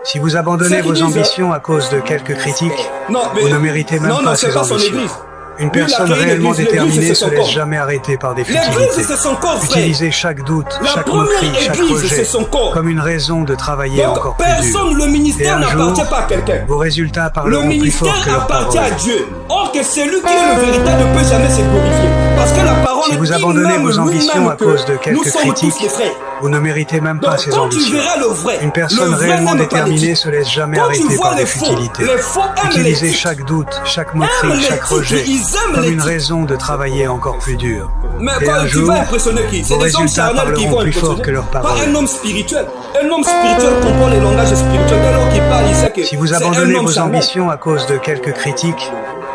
Si vous abandonnez vos ambitions à cause de quelques critiques, vous ne méritez même pas ces ambitions. Une personne réellement déterminée se laisse jamais arrêter par des futilités. Utilisez chaque doute, chaque moquerie, chaque rejet comme une raison de travailler encore plus dur. Le ministère Et un jour, n'appartient pas à quelqu'un. vos résultats Le parleront plus fort ministère que leurs appartient paroles. à Dieu. Or que celui qui est le véritable ne peut jamais se glorifier. Parce que la parole Si vous dit abandonnez même vos ambitions lui-même à cause de que quelques nous sommes tous critiques, des frères. vous ne méritez même pas Donc, ces quand tu ambitions. verras le vrai, Une personne le vrai réellement n'aime pas les déterminée titres. se laisse jamais Quand tu arrêter vois par des les faux futilités. aiment les Utilisez titres. chaque doute, chaque Aiment moquerie, les chaque titres, rejet ils aiment comme les une titres. raison de travailler encore plus dur. Mais Et quand un tu jour, vas impressionner qui? C'est vos des hommes résultats charnels qui parleront vont plus fort impressionner. que leurs Pas paroles. un homme spirituel. Un homme spirituel comprend les langages spirituels. Dès lors qu'il parle, il sait que Si vous c'est un abandonnez homme vos charnel. ambitions à cause de quelques critiques,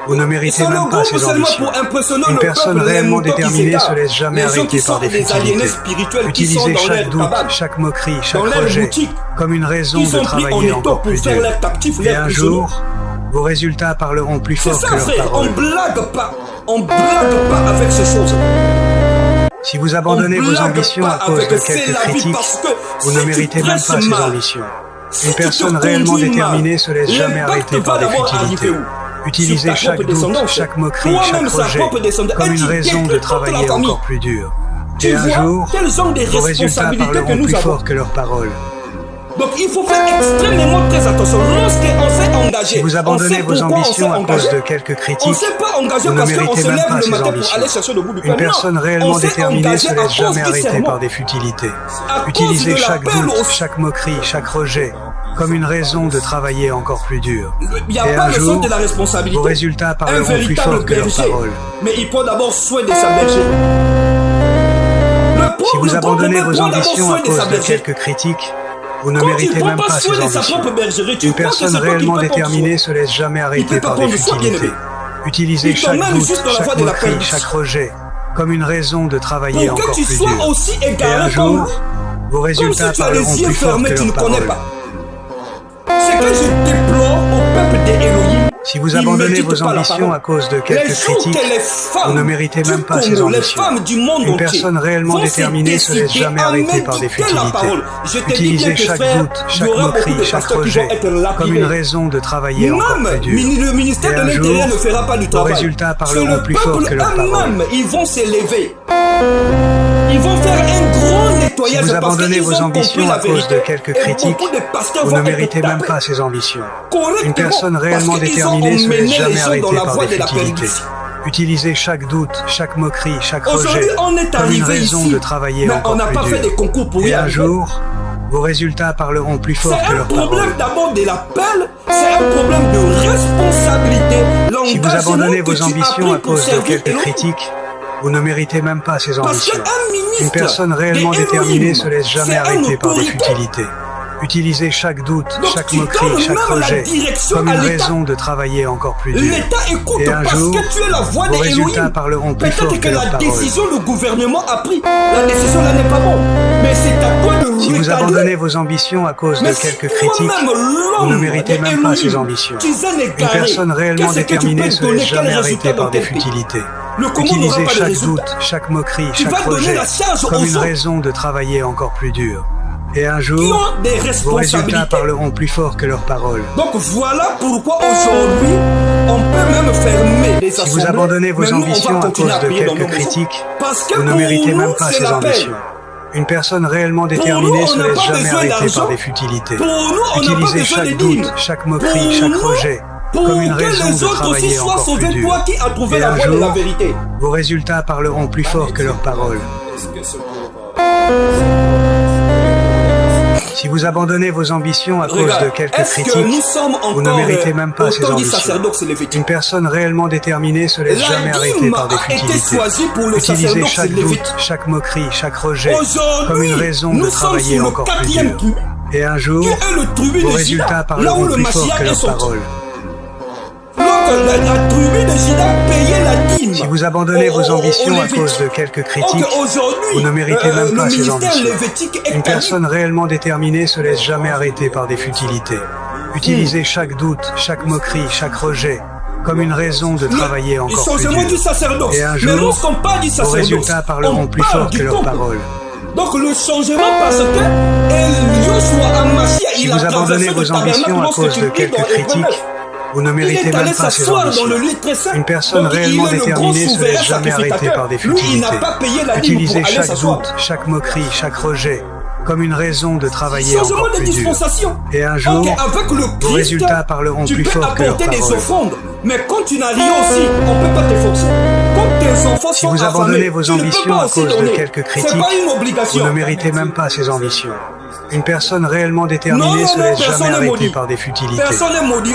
vous ne méritez C'est le même pas groupe ces seulement ambitions. pour impressionner Une le personne peuple, les réellement moutons qui déterminée s'égarent. se laisse jamais Les gens qui arrêter sont par des des aliénés futilités. spirituels qui sont Utilisez dans chaque leur doute, cabane, chaque moquerie, chaque dans leur rejet boutique, comme une raison qui de sont pris en travailler étau encore pour plus faire dur. leurs captifs, Et leurs un prisonniers. jour, vos résultats parleront plus C'est fort ça, que leurs frère. On paroles. blague pas. On blague pas avec ces choses. Si vous abandonnez On vos blague ambitions pas à cause avec de c'est quelques la vie critiques, parce que vous si ne tu méritez même presses pas ces mal, ambitions. si Une tu te personne réellement conduis déterminée mal, se laisse jamais l'impact arrêter va par des d'abord futilités. arriver où? Utilisez Sur ta chaque propre doute, descendance. chaque moquerie, Toi-même, chaque sa rejet propre descendance. comme Et une tu raison détruis de toute la travailler famille. encore plus dur. Tu Et un vois jour, quelles sont des vos résultats responsabilités que parleront nous plus avons. fort que leurs paroles. Donc il faut faire extrêmement très attention. Lorsqu'on s'est engagé, Si vous abandonnez on sait vos pourquoi ambitions on à s'est cause engagé. de quelques On ne critiques, s'est pas engagé vous ne parce qu'on méritez se même lève pas le ces matin pour ambitions. aller chercher le bout du pain. Une personne Non, réellement on s'est déterminée engagé se à laisse cause jamais du arrêter serment. par des futilités. À cause Utilisez de chaque l'appel doute, au- chaque moquerie, chaque rejet comme une raison de travailler encore plus dur. Il n'y a Et pas un le sens jour, de la responsabilité. vos résultats Un parleront plus véritable fort que leurs berger. paroles. Mais il prend d'abord soin de sa berger. Si vous abandonnez vos prend d'abord ambitions soin à de cause sa de berger. quelques critiques, vous ne Quand il méritez prend même pas pas soin ces de sa ambitions. propre bergerie, tu Une crois que personne c'est toi qui réellement peux prendre déterminée soin. se laisse jamais peut arrêter pas par des prendre soin, futilités. bien-aimé. Utilisez Il chaque t'emmène doute, juste dans la voie chaque de la moquerie, perdition. chaque rejet comme une raison de travailler Pour que encore tu plus sois dur. aussi Et un égaré jour, comme vos comme résultats si tu as parleront les yeux plus fort fermés, que tu ne leurs connais paroles. pas. C'est que je déplore au peuple des Elohim. Si vous Ils abandonnez méditent vos pas la ambitions parole. à cause de Les quelques jours critiques, que les femmes vous ne méritez du même pas ces Congo, les ambitions. femmes du monde Une entier personne réellement vont déterminée se laisse décider jamais à arrêter par des méditer la futilités. parole. Je te dis bien Utilisez que chaque frère, doute, il y chaque aura beaucoup moquerie, de chaque pasteurs qui vont rejet être comme une lapidés. raison de travailler encore Même plus dur. le ministère Et de un l'Intérieur jour, ne fera pas du vos travail. résultats C'est parleront le plus fort peuple que leurs paroles. eux-mêmes, ils vont s'élever. Ils vont faire un grand nettoyage Si vous parce abandonnez qu'ils vos ont compris ambitions la à cause vérité. de quelques Et critiques, beaucoup de pasteurs vous vont ne être méritez même tapés pas ces ambitions. correctement Une personne réellement parce qu'ils déterminée ont se emmené laisse les jamais gens dans arrêter la par voie des de la futilités. perdition. Utilisez chaque doute, chaque moquerie, chaque Aujourd'hui, rejet on est comme une arrivé raison ici, de travailler mais on encore n'a pas plus fait dur. des concours pour y Et un arriver. jour, vos résultats parleront plus fort C'est que un leurs problème paroles. d'abord de l'appel, c'est un problème de responsabilité. Si vous L'engagement abandonnez que vos tu as ambitions pris à pour cause de servir quelques Elohim. critiques, vous ne méritez même pas ces Parce ambitions. qu'un ministre Une personne réellement des déterminée Elohim, se laisse jamais c'est un arrêter par des autorité. futilités. Utilisez chaque doute, Donc chaque tu moquerie, donnes chaque même la rejet direction comme à une l'État. raison de travailler encore plus dur. L'État écoute Et un parce jour, que tu es la voix vos des résultats Elohim. parleront plus fort Peut-être que que leurs la paroles. décision le gouvernement a pris, la décision là n'est pas bonne. Mais c'est à toi de Si vous recadrer. abandonnez vos ambitions à cause de Mais quelques si critiques, toi-même, vous l'homme ne méritez des même pas ces Elohim, ambitions. tu es un Une égaré. personne réellement Qu'est-ce que tu déterminée peux se donner? laisse Quel jamais résultat arrêter dans par des tel pays? futilités. Le Congo n'aura Utilisez pas de chaque résultat. doute, chaque moquerie, Tu chaque vas donner rejet la charge comme aux une gens raison de travailler encore plus dur. Et un qui jour, ont des vos résultats responsabilités. parleront plus fort que leurs paroles. Donc voilà pourquoi aujourd'hui, on peut même fermer les Si assemblées. vous abandonnez vos mais nous, on va ambitions à continuer cause de prier dans quelques nos maisons. critiques, Parce que vous ne pour méritez nous, même pas c'est ces la peine. ambitions. Une personne réellement Pour déterminée nous, se on n'a laisse pas jamais besoin arrêter d'argent. par des futilités. Pour nous, on n'a pas Utilisez besoin de chaque dîmes. doute, chaque moquerie, Pour chaque nous, rejet pour comme une que raison les de autres aussi travailler soient encore plus sauvés, dur. toi qui as trouvé Et la un voie de la jour, vérité. vos résultats parleront plus fort que leurs paroles. Si vous abandonnez vos ambitions à cause Regarde, de quelques est-ce que critiques, nous sommes encore vous ne méritez même pas ces autant du ambitions. sacerdoce lévitique? Une personne réellement déterminée se laisse jamais La arrêter dîme par des a été futilités. choisie pour le Utilisez sacerdoce chaque lévitique. doute, chaque moquerie, chaque rejet comme Aujourd'hui, une raison de nous sommes travailler sur le encore plus 4e dur. tribu, Et un jour, qui est le tribu vos de résultats Juda, là parleront où le plus fort que Mashiach est leurs sorti. paroles. Donc la tribu de Juda payait la dîme. Si vous abandonnez vos ambitions à cause de quelques critiques, vous ne méritez même pas ces ambitions. Une personne réellement déterminée se laisse jamais arrêter par des futilités. Utilisez chaque doute, chaque moquerie, chaque rejet comme une raison de travailler encore plus du dur. sacerdoce. Et un Mais jour, lorsqu'on parle du vos sacerdoce, résultats parleront on plus parle fort que du leurs temple. paroles. Donc le changement parce que Yoshua Amashia, si vous abandonnez vos ambitions à cause de quelques critiques, vous ne méritez même pas ces ambitions. Une personne réellement déterminée se laisse jamais arrêter par des futilités. Utilisez chaque doute, chaque moquerie, chaque rejet comme une raison de travailler encore plus dur. Et un jour, vos résultats parleront plus fort que leurs paroles. Mais quand tu n'as rien aussi, on ne peut pas te forcer. Quand tes enfants si vous abandonnez vos ambitions à cause de quelques critiques, vous ne méritez même pas ces ambitions. Une personne réellement déterminée se laisse jamais arrêter par des futilités.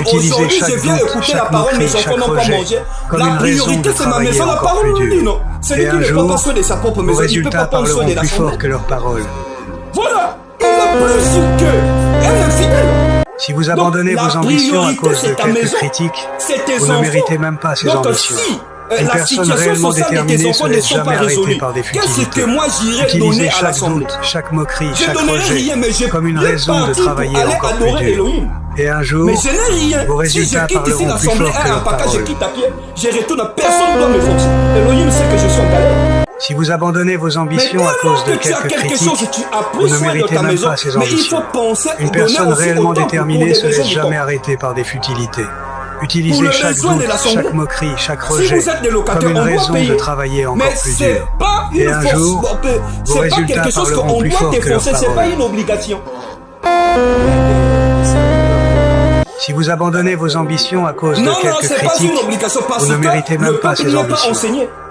Utilisez chaque doute, chaque moquerie, chaque rejet comme une raison de travailler encore plus dur. Et un jour, vos résultats parleront plus fort que leurs paroles. Voilà, il a plus qu'un infidèle. Si vous abandonnez vos ambitions à cause de quelques critiques, vous ne méritez même pas ces ambitions. Une personne réellement déterminée se laisse jamais arrêter par des futilités. Utilisez chaque doute, chaque moquerie, chaque rejet comme une raison de travailler encore plus dur. Et un jour, vos résultats parleront plus fort que leurs paroles. Je retourne, personne ne doit me forcer. Elohim sait que je suis en galère. Si vous abandonnez vos ambitions à cause de quelques critiques, vous ne méritez même pas ces ambitions. Une personne réellement déterminée se laisse jamais arrêter par des futilités. Utilisez chaque doute, chaque moquerie, chaque rejet comme une raison de travailler encore plus dur. Et un jour, vos résultats parleront plus fort que leurs paroles. Si vous abandonnez vos ambitions à cause de quelques critiques, vous ne méritez même pas ces ambitions.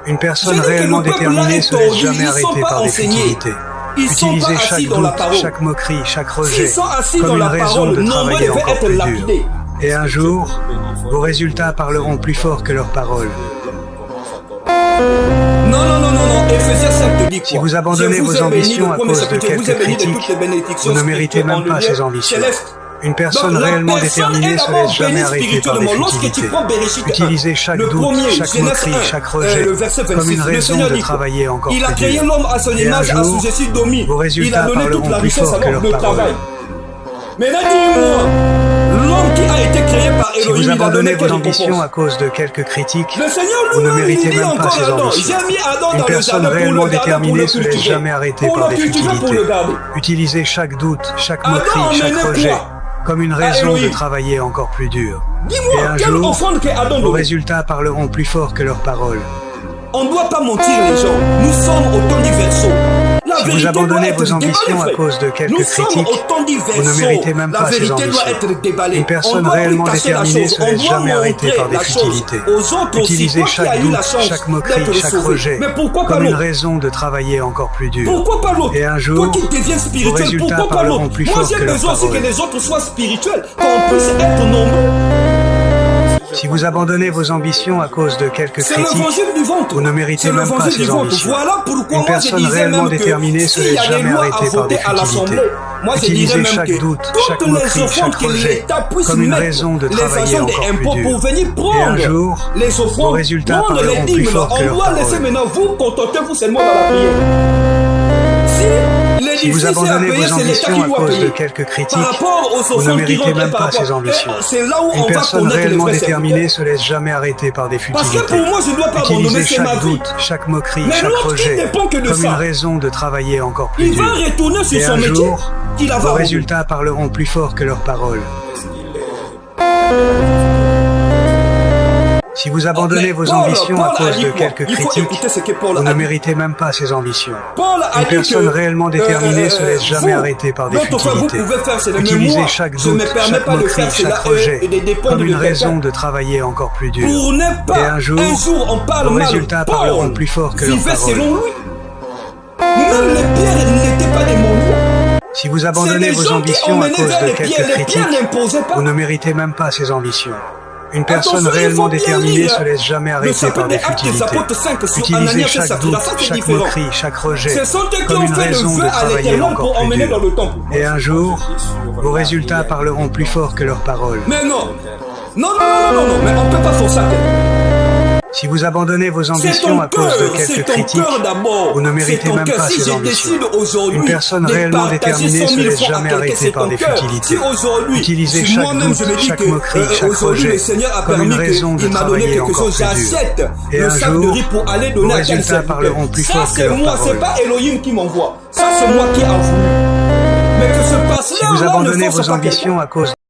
Une personne réellement déterminée se laisse jamais arrêter par des futilités. Utilisez chaque doute, chaque moquerie, chaque rejet comme une raison de travailler encore plus dur. Et un jour, vos résultats parleront plus fort que leurs paroles. Si vous abandonnez vos ambitions à cause de quelques critiques, vous ne méritez même pas ces ambitions. Une personne réellement déterminée se laisse jamais arrêter par des futilités. Utilisez chaque doute, chaque moquerie, chaque rejet comme une raison de travailler encore plus dur. Et un jour, vos résultats parleront plus fort que leurs paroles. Maintenant, dis-moi, l'homme qui a été créé par Elohim, si vous abandonnez vos ambitions à cause de quelques critiques, vous ne méritez même pas ces ambitions. Une personne réellement déterminée se laisse jamais arrêter par des futilités. Utilisez chaque doute, chaque moquerie, chaque rejet comme une raison de travailler encore plus dur. Et un jour, vos résultats parleront plus fort que leurs paroles. On ne doit pas mentir les gens. Nous sommes au temps du verseau. Si vous abandonnez vos ambitions à cause de quelques critiques, vous ne méritez même pas ces ambitions. Une personne réellement déterminée se laisse jamais arrêter par des futilités. Utilisez chaque doute, chaque moquerie, chaque rejet comme une raison de travailler encore plus dur. Et un jour, vos résultats parleront plus fort que leurs paroles. Que les autres soient spirituels, qu'on puisse être nombreux. Si vous abandonnez vos ambitions à cause de quelques critiques, vous ne méritez même pas ces ambitions. Une personne réellement déterminée se laisse jamais arrêter par des futilités. Utilisez chaque doute, chaque moquerie, chaque rejet comme une raison de travailler encore plus dur. Et un jour, vos résultats parleront plus fort que leurs paroles. Maintenant vous contentez-vous seulement dans la prière. Si vous abandonnez vos ambitions à cause de quelques critiques, vous ne méritez même pas ces ambitions. Une personne réellement déterminée se laisse jamais arrêter par des futilités. Utilisez chaque doute, chaque moquerie, chaque rejet comme une raison de travailler encore plus dur. Et un jour, vos résultats parleront plus fort que leurs paroles. Si vous abandonnez vos ambitions à cause de quelques critiques, vous ne méritez même pas ces ambitions. Une personne réellement déterminée se laisse jamais arrêter par des futilités. Utilisez chaque doute, chaque moquerie, chaque rejet comme une raison de travailler encore plus dur. Et un jour, vos résultats parleront plus fort que leurs paroles. Même les pierres n'étaient pas des momies. Si vous abandonnez vos ambitions à cause de quelques critiques, vous ne méritez même pas ces ambitions. Une personne réellement déterminée se laisse jamais arrêter par des futilités. Utilisez chaque doute, chaque moquerie, chaque rejet comme une raison de travailler encore plus dur. Et un jour, vos résultats parleront plus fort que leurs paroles. Mais non, mais on ne peut pas faire ça. Si vous abandonnez vos ambitions à cause de quelques critiques, vous ne méritez même pas ces ambitions. Une personne réellement déterminée se laisse jamais arrêter par des futilités. Utilisez chaque doute, chaque moquerie, chaque rejet comme une raison de travailler encore plus dur. Et un jour, vos résultats parleront plus fort que leurs paroles. C'est pas Elohim qui m'envoie. Ça, c'est moi qui ai voulu. Mais que se passe là, si vous abandonnez vos ambitions à cause